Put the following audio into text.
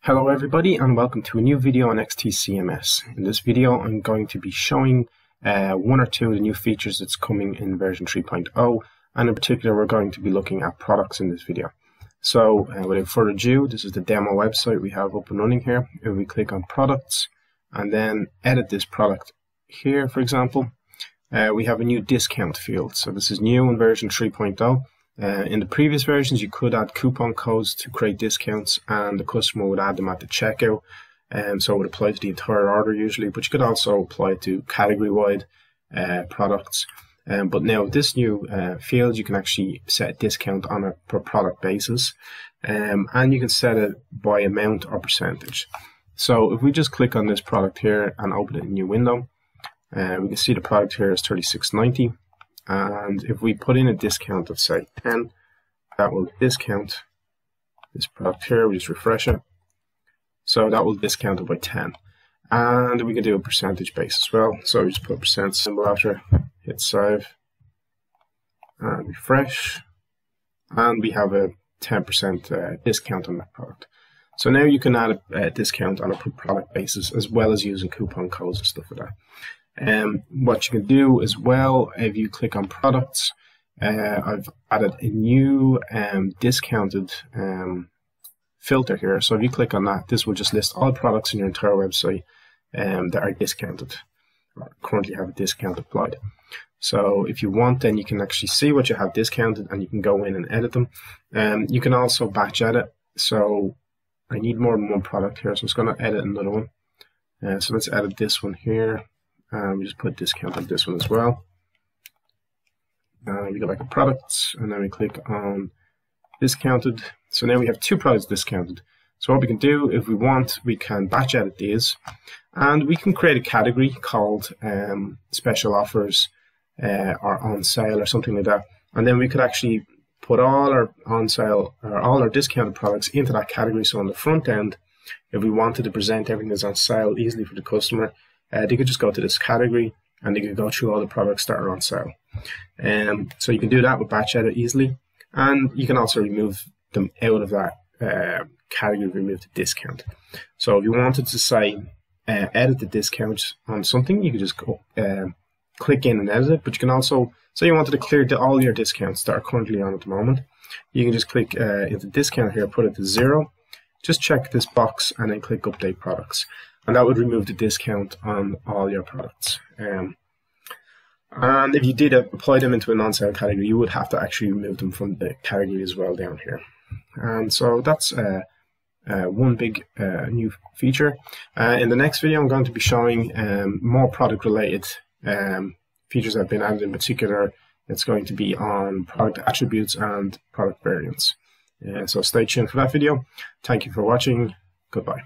Hello everybody and welcome to a new video on XTCMS. In this video I'm going to be showing one or two of the new features that's coming in version 3.0, and in particular we're going to be looking at products in this video. So without further ado, this is the demo website we have up and running here. If we click on products and then edit this product here, for example, we have a new discount field. So this is new in version 3.0. In the previous versions, you could add coupon codes to create discounts, and the customer would add them at the checkout. So it would apply to the entire order usually, but you could also apply it to category-wide products. But now with this new field, you can actually set a discount on a per product basis, and you can set it by amount or percentage. So if we just click on this product here and open it in a new window, we can see the product here is $36.90. And if we put in a discount of say 10, that will discount this product here. We just refresh it. So that will discount it by 10. And we can do a percentage base as well. So we just put a percent symbol after, hit save, and refresh. And we have a 10% discount on that product. So now you can add a discount on a per product basis, as well as using coupon codes and stuff like that. What you can do as well, if you click on products, I've added a new discounted filter here. So if you click on that, this will just list all products in your entire website that are discounted or currently have a discount applied. So if you want, then you can actually see what you have discounted and you can go in and edit them. You can also batch edit. So I need more than one product here, so I'm just going to edit another one. So let's edit this one here. We just put discount on this one as well. We go back to products and then we click on discounted. So now we have two products discounted. So what we can do, if we want, we can batch edit these, and we can create a category called special offers or on sale or something like that. And then we could actually put all our on sale or all our discounted products into that category. So on the front end, if we wanted to present everything that's on sale easily for the customer, they could just go to this category and they could go through all the products that are on sale. So you can do that with batch edit easily, and you can also remove them out of that category, remove the discount. So if you wanted to say edit the discount on something, you could just go click in and edit it. But you can also, say you wanted to clear all your discounts that are currently on at the moment, you can just click into discount here, put it to 0, just check this box and then click update products. And that would remove the discount on all your products. And if you did apply them into a non-sale category, you would have to actually remove them from the category as well down here. And so that's one big new feature. In the next video, I'm going to be showing more product-related features that have been added. In particular, it's going to be on product attributes and product variants. So stay tuned for that video. Thank you for watching. Goodbye.